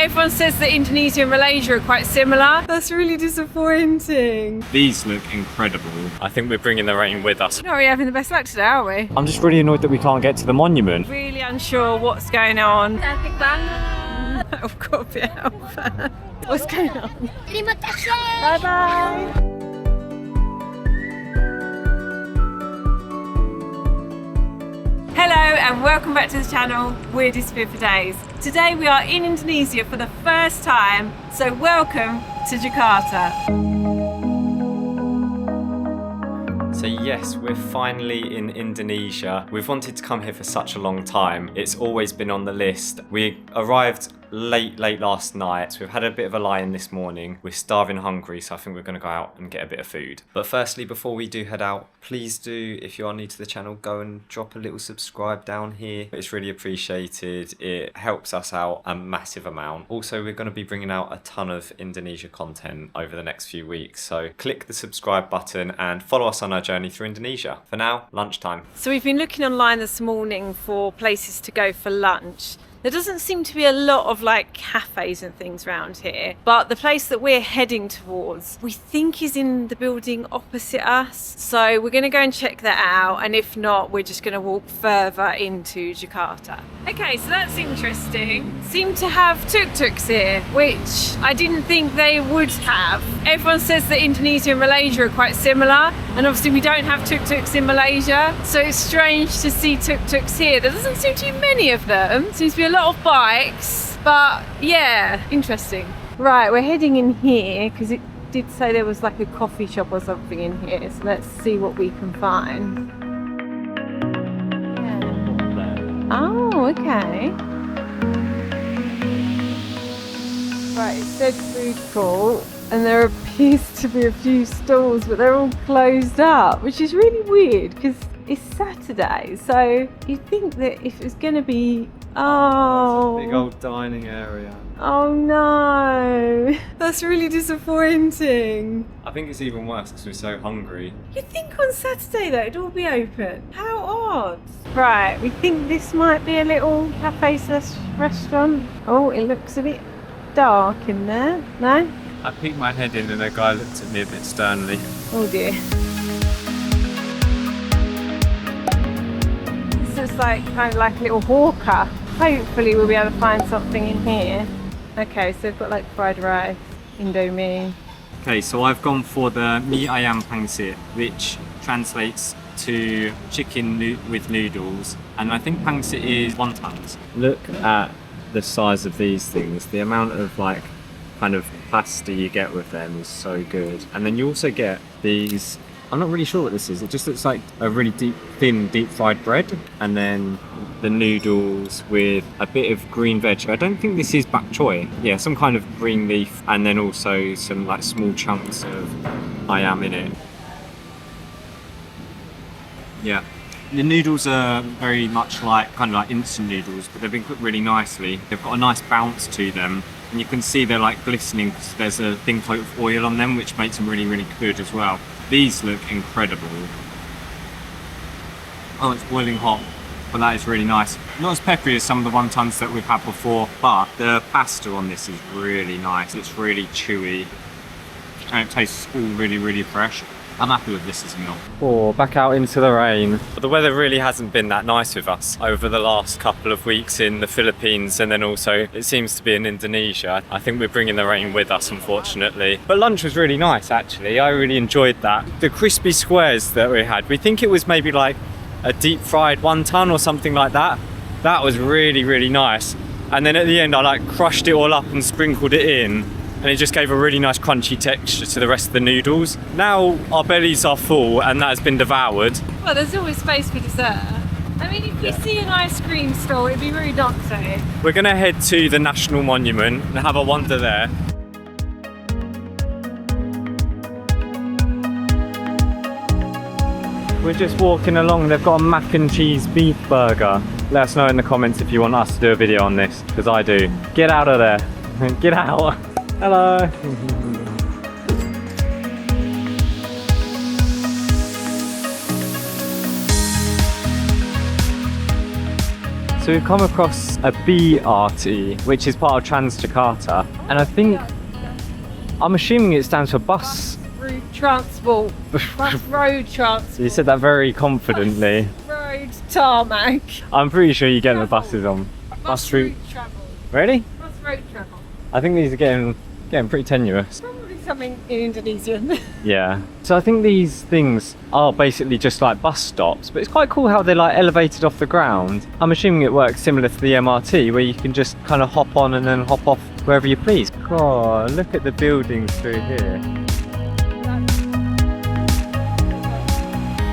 Everyone says that Indonesia and Malaysia are quite similar. That's really disappointing. These look incredible. I think we're bringing the rain with us. Not really having the best luck today, are we? I'm just really annoyed that we can't get to the monument. Really unsure what's going on. I've got a bit of what's going on? Terima kasih. Bye-bye. Hello and welcome back to the channel, we're Disappear for Days. Today we are in Indonesia for the first time, so welcome to Jakarta. So yes, we're finally in Indonesia. We've wanted to come here for such a long time. It's always been on the list. We arrived late last night, so we've had a bit of a lie-in this morning. We're starving hungry, so I think we're going to go out and get a bit of food. But firstly, before we do head out, please do, if you are new to the channel, go and drop a little subscribe down here. It's really appreciated. It helps us out a massive amount. Also, we're going to be bringing out a ton of Indonesia content over the next few weeks, so click the subscribe button and follow us on our journey through Indonesia. For now, lunchtime. So we've been looking online this morning for places to go for lunch. There doesn't seem to be a lot of like cafes and things around here, but the place that we're heading towards, we think is in the building opposite us. So we're going to go and check that out, and if not, we're just going to walk further into Jakarta. Okay, so that's interesting. Seem to have tuk-tuks here, which I didn't think they would have. Everyone says that Indonesia and Malaysia are quite similar, and obviously we don't have tuk-tuks in Malaysia, so it's strange to see tuk-tuks here. There doesn't seem to be many of them. Seems to be a lot of bikes, but yeah, interesting. Right, we're heading in here because it did say there was like a coffee shop or something in here, so let's see what we can find. Yeah. Oh, okay. Right, it said food court, and there appears to be a few stalls, but they're all closed up, which is really weird because it's Saturday, so you'd think that if it's going to be Big old dining area. Oh no, that's really disappointing. I think it's even worse because we're so hungry. You'd think on Saturday though it'd all be open. How odd. Right, we think this might be a little cafe slash restaurant. Oh, it looks a bit dark in there. No? I peeked my head in and a guy looked at me a bit sternly. Oh dear. This is like kind of like a little hawker. Hopefully we'll be able to find something in here. Okay, so they've got like fried rice, Indomie. Okay, so I've gone for the mie ayam pangsit, which translates to chicken with noodles, and I think pangsit is wontons. Look at the size of these things. The amount of like kind of pasta you get with them is so good. And then you also get these, I'm not really sure what this is. It just looks like a really thin deep fried bread, and then the noodles with a bit of green veg. I don't think this is bak choy. Yeah, some kind of green leaf, and then also some like small chunks of ayam in it. Yeah. The noodles are very much like kind of like instant noodles, but they've been cooked really nicely. They've got a nice bounce to them, and you can see they're like glistening because there's a thin coat of oil on them, which makes them really, really good as well. These look incredible. Oh, it's boiling hot, but that is really nice. Not as peppery as some of the wontons that we've had before, but the pasta on this is really nice. It's really chewy, and it tastes all really, really fresh. I'm happy with this as a meal. Oh, back out into the rain. But the weather really hasn't been that nice with us over the last couple of weeks in the Philippines, and then also it seems to be in Indonesia. I think we're bringing the rain with us, unfortunately. But lunch was really nice, actually. I really enjoyed that. The crispy squares that we had, we think it was maybe like a deep fried wonton or something like that. That was really, really nice. And then at the end, I like crushed it all up and sprinkled it in, and it just gave a really nice crunchy texture to the rest of the noodles. Now our bellies are full and that has been devoured. Well, there's always space for dessert. I mean, if you see an ice cream stall, it'd be rude not to. We're gonna head to the National Monument and have a wander there. We're just walking along. They've got a mac and cheese beef burger. Let us know in the comments if you want us to do a video on this, because I do. Get out of there. Get out. Hello. So So we've come across a BRT, which is part of Jakarta, and I'm assuming it stands for bus. Road transport. Bus road transport. You said that very confidently. Bus road tarmac. I'm pretty sure you get the buses on. Bus route travel. Really? Bus road travel. I think these are getting pretty tenuous. Probably something in Indonesian. Yeah. So I think these things are basically just like bus stops, but it's quite cool how they're like elevated off the ground. I'm assuming it works similar to the MRT, where you can just kind of hop on and then hop off wherever you please. God, look at the buildings through here.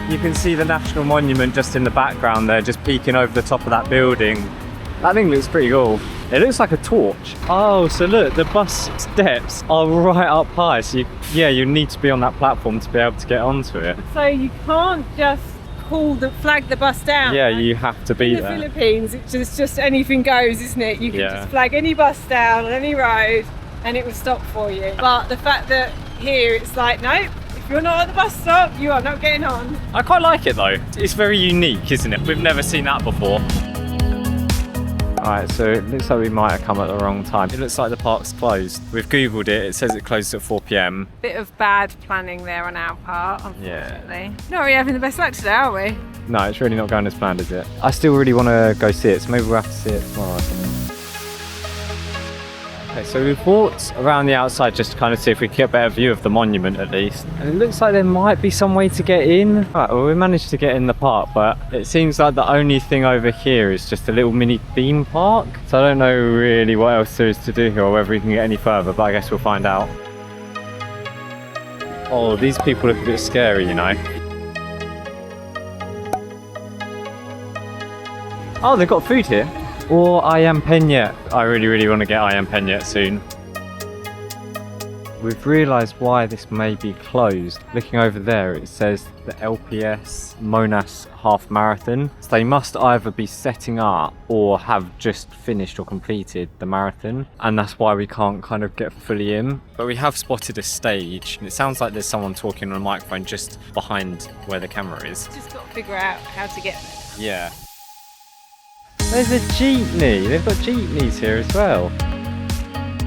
You can see the National Monument just in the background there, just peeking over the top of that building. That thing looks pretty cool. It looks like a torch. Oh, so look, the bus steps are right up high. So you need to be on that platform to be able to get onto it. So you can't just flag the bus down. Yeah, you have to be there. In the Philippines, it's just anything goes, isn't it? You can just flag any bus down on any road and it will stop for you. But the fact that here it's like, nope, if you're not at the bus stop, you are not getting on. I quite like it though. It's very unique, isn't it? We've never seen that before. Alright, so it looks like we might have come at the wrong time. It looks like the park's closed. We've googled it, it says it closes at 4 p.m. Bit of bad planning there on our part, unfortunately. Not really having the best luck today, are we? No, it's really not going as planned, is it? I still really want to go see it, so maybe we'll have to see it tomorrow or something. Okay, so we've walked around the outside just to kind of see if we can get a better view of the monument at least. And it looks like there might be some way to get in. Right, well, we managed to get in the park, but it seems like the only thing over here is just a little mini theme park. So I don't know really what else there is to do here or whether we can get any further, but I guess we'll find out. Oh, these people look a bit scary, you know. Oh, they've got food here. Or ayam penyet. I really want to get ayam penyet soon. We've realised why this may be closed. Looking over there, it says the LPS Monas Half Marathon. So they must either be setting up or have just finished or completed the marathon. And that's why we can't kind of get fully in. But we have spotted a stage. And it sounds like there's someone talking on a microphone just behind where the camera is. Just got to figure out how to get there. Yeah. There's a jeepney. They've got jeepneys here as well.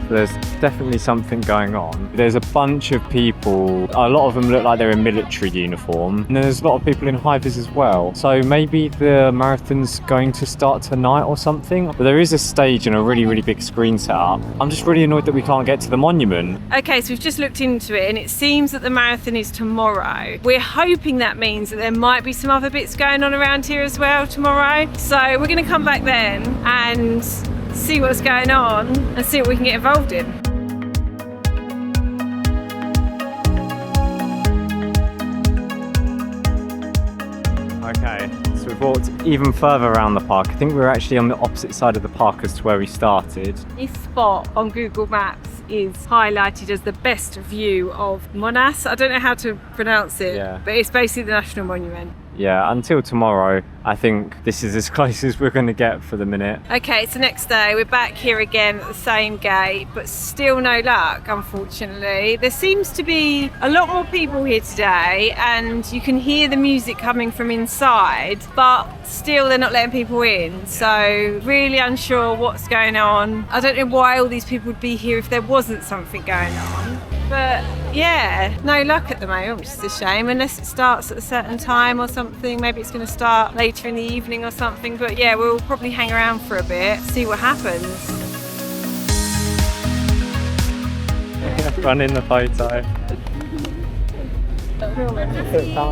So there's definitely something going on. There's a bunch of people. A lot of them look like they're in military uniform. And there's a lot of people in high-vis as well. So maybe the marathon's going to start tonight or something. But there is a stage and a really big screen set up. I'm just really annoyed that we can't get to the monument. Okay, so we've just looked into it and it seems that the marathon is tomorrow. We're hoping that means that there might be some other bits going on around here as well tomorrow. So we're going to come back then and see what's going on and see what we can get involved in. Okay, so we've walked even further around the park. I think we're actually on the opposite side of the park as to where we started. This spot on Google Maps is highlighted as the best view of Monas. I don't know how to pronounce it, but it's basically the National Monument. Yeah, until tomorrow, I think this is as close as we're going to get for the minute. Okay, it's the next day. We're back here again at the same gate, but still no luck, unfortunately. There seems to be a lot more people here today, and you can hear the music coming from inside, but still they're not letting people in. So really unsure what's going on. I don't know why all these people would be here if there wasn't something going on. But yeah, no luck at the moment, which is a shame, unless it starts at a certain time or something. Maybe it's going to start later in the evening or something. But yeah, we'll probably hang around for a bit, see what happens. Run in the photo.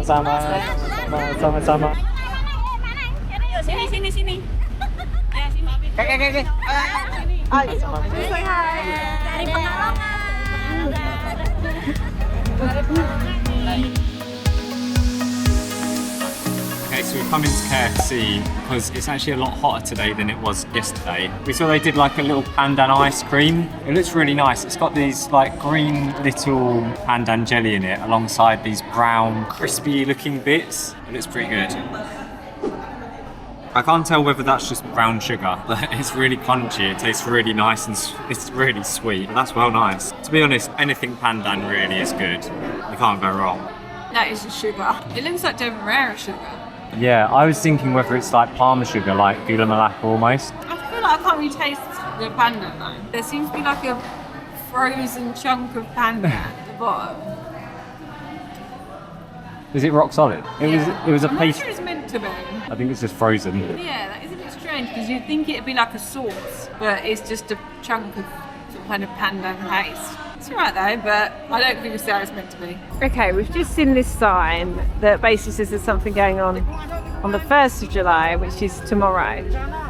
Sama-sama. Sini. Dari Pekalongan. Okay, so we've come into KFC because it's actually a lot hotter today than it was yesterday. We saw they did like a little pandan ice cream. It looks really nice. It's got these like green little pandan jelly in it alongside these brown crispy looking bits. It looks pretty good. I can't tell whether that's just brown sugar, but it's really crunchy, it tastes really nice and it's really sweet. That's well nice. To be honest, anything pandan really is good. You can't go wrong. That is the sugar. It looks like Demerara sugar. Yeah, I was thinking whether it's like palm sugar, like gula melaka almost. I feel like I can't really taste the panda though. There seems to be like a frozen chunk of panda at the bottom. Is it rock solid? It was a I'm not paste. sure it's meant to be. I think it's just frozen. Yeah, that is a bit strange because you'd think it'd be like a sauce, but it's just a chunk of some kind of panda paste. It's alright though, but I don't think it's how it's meant to be. Okay, we've just seen this sign that basically says there's something going on the 1st of July, which is tomorrow.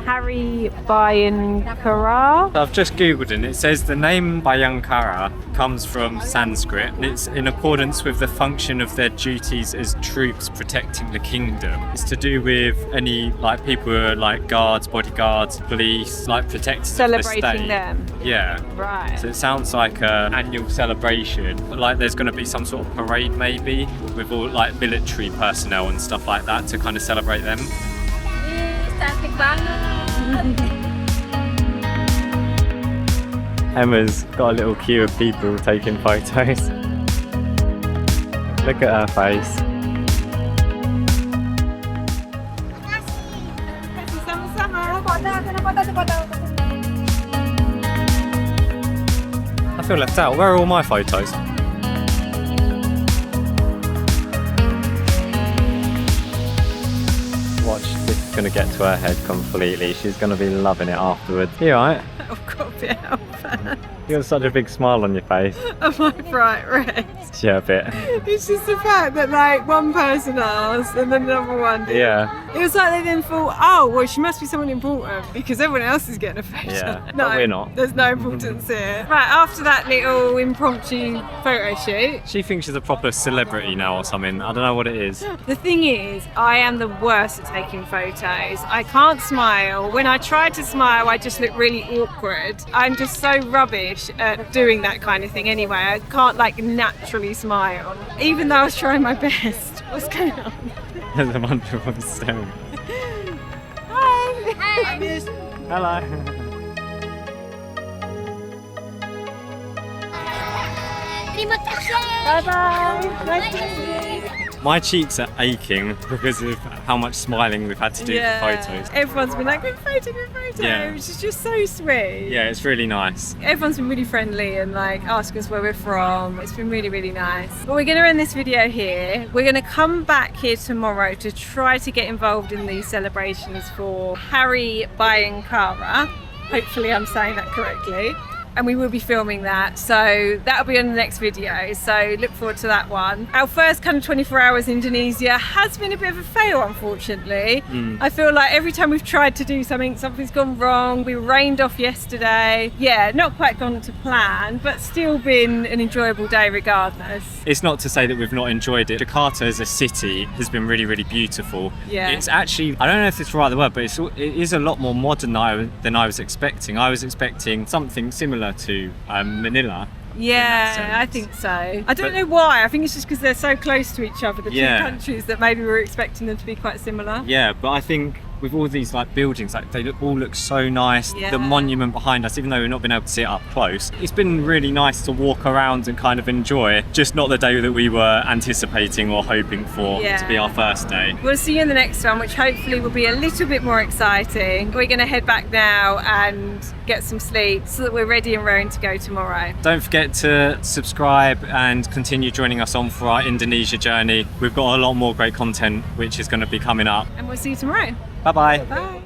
Hari Bayangkara. I've just googled and it says the name Bayangkara comes from Sanskrit and it's in accordance with the function of their duties as troops protecting the kingdom. It's to do with any like people who are like guards, bodyguards, police, like protectors Celebrating of the state. them. Yeah. Right. So it sounds like an annual celebration. Like there's going to be some sort of parade maybe with all like military personnel and stuff like that to kind of celebrate them. Cantik banget. Emma's got a little queue of people taking photos. Look at her face. I feel left out. Where are all my photos? Watch, this is going to get to her head completely. She's going to be loving it afterwards. You alright? I've got a bit out. You got such a big smile on your face. Am I bright red? Yeah, a bit. It's just the fact that like one person asked and then another one did. Yeah. It was like they then thought, oh, well, she must be someone important because everyone else is getting a photo. Yeah, No, but we're not. There's no importance here. Right, after that little impromptu photo shoot, She thinks she's a proper celebrity now or something. I don't know what it is. the thing is, I am the worst at taking photos. I can't smile. When I try to smile, I just look really awkward. I'm just so rubbish at doing that kind of thing anyway. I can't like naturally smile, even though I was trying my best. What's going on? There's a bunch of them staring. Hi! Hello. Terima kasih. Bye-bye! Nice to meet you. My cheeks are aching because of how much smiling we've had to do for photos. Everyone's been like, good photo, Yeah. which is just so sweet. Yeah, it's really nice. Everyone's been really friendly and like asking us where we're from. It's been really, really nice. But we're going to end this video here. We're going to come back here tomorrow to try to get involved in these celebrations for Hari Bayangkara. Hopefully I'm saying that correctly. And we will be filming that, so that'll be on the next video, so look forward to that one. Our first kind of 24 hours in Indonesia has been a bit of a fail, unfortunately. I feel like every time we've tried to do something, something's gone wrong. We were rained off yesterday. Yeah, not quite gone to plan, but still been an enjoyable day regardless. It's not to say that we've not enjoyed it. Jakarta as a city has been really, really beautiful. Yeah. It's actually, I don't know if it's the right word, but it is a lot more modern than I was expecting. I was expecting something similar to Manila. Yeah, I think so. I don't know why. I think it's just because they're so close to each other, the two countries, that maybe we're expecting them to be quite similar. Yeah, but I think with all these like buildings, like they all look so nice. Yeah. The monument behind us, even though we've not been able to see it up close, it's been really nice to walk around and kind of enjoy. Just not the day that we were anticipating or hoping for to be our first day. We'll see you in the next one, which hopefully will be a little bit more exciting. We're going to head back now and get some sleep so that we're ready and raring to go tomorrow. Don't forget to subscribe and continue joining us on for our Indonesia journey. We've got a lot more great content which is going to be coming up. And we'll see you tomorrow. Bye bye. Bye.